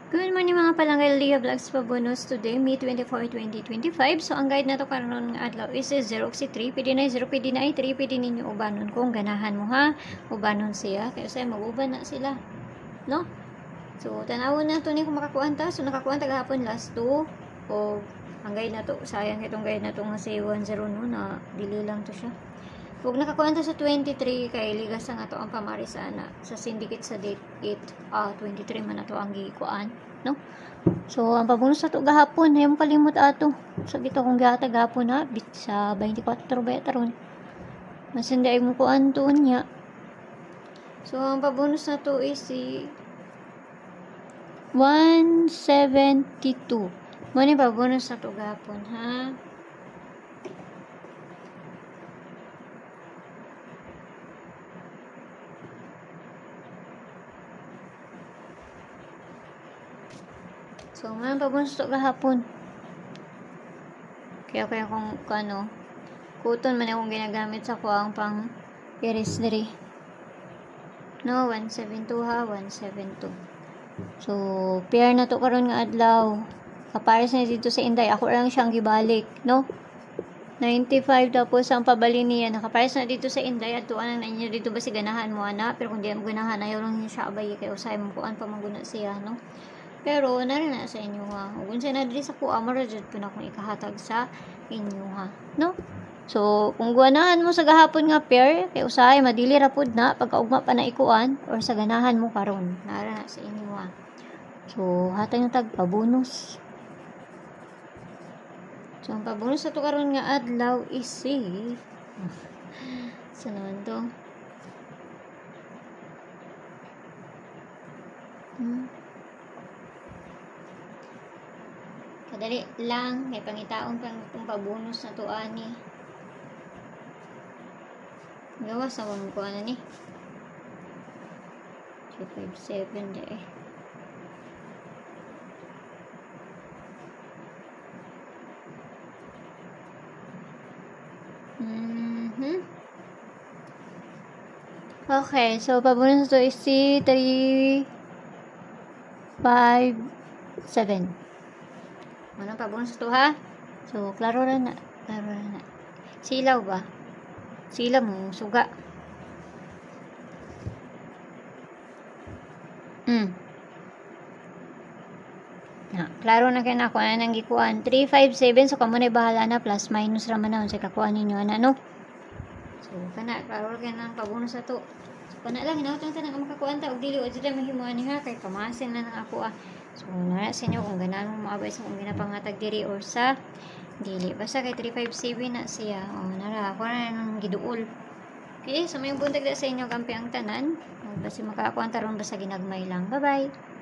Good morning mga palanggal, Leah Vlogs pa bonus today, May 24, 2025. So, ang guide na to karon ng adlaw is 0 si 3. Pwede na 0, pwede na 3. Pwede ninyo ubanon kung ganahan mo ha. Ubanon siya. Kaya sa'yo, mag-uban na sila. No? So, tanawon na to ni kung makakuan ta. So, nakakuan ta gahapon last 2. O, ang guide na to, sayang itong guide na to nga si 10 no, na dili lang to siya. Huwag nakakuha ta sa 23 kay ligas ang ato ang pamarisana sa syndicate sa date 8 23 man ato ang gikuan, no? So ang pabonus ato gahapon hayom kalimot ato sa bito kung gata gahapon na bit sa 24 beta ron masindi ay mo kuan to nya. So ang pabonus nato is si 172 mo ni pabonus ato gahapon ha. So, ngayon pabunso to kahapon. Kaya kung ano, kuton man akong ginagamit sa kuwang pang iris diri. No, 172 ha, 172. So, pair na to karon nga adlaw. Kapares na dito sa Inday. Ako lang siyang gibalik, no? 95 tapos ang pabali niya. Nakapares na dito sa Inday. At tuan na niya dito ba si ganahan mo, ana? Pero kung di mo ganahan, ayaw lang niya siya abay. Kaya usay mo kuan pa maguna siya, no? Pero, narin na sa inyo ha. Kung siya na dili sa kuha, marajad po na kung ikahatag sa inyo ha. No? So, kung guanahan mo sa gahapon nga pair, kay usahay, madili rapod na, pagkaugma pa na ikuan, or sa ganahan mo karon narin na sa inyo ha. So, hatag yung tag pabonus. So, ang pabonus sa to karon nga adlaw is si sa naman to? Kadali lang, may pangitaon pang pabonus na to ani. Gawas na mo ko ano ni. 257 de. Okay, so pabonus to is si 357. Ano pabonus to ha? So, klaro na. Silaw ba? Silaw mo, suga. Klaro na kayo na kung ano nang gikuan. 357, so kamo na bahala na. Plus, minus raman na. Sa kakuan ninyo, ano? So, kana, klaro kayo na ang pabonus na to. So, kana lang, hinawatang tanang ang makakuan ta. Og dili, o dili mahimuan niya, kay kamasin na ng ako So, nara sa inyo kung ganaan mo maabay sa kung ginapangatag diri or sa dili. Basta kay 357 na siya. O, nara, ako na nang giduol. Okay, so may buntag na sa inyo kampi ang tanan. Basta makakuan taron basta ginagmay lang. Bye-bye!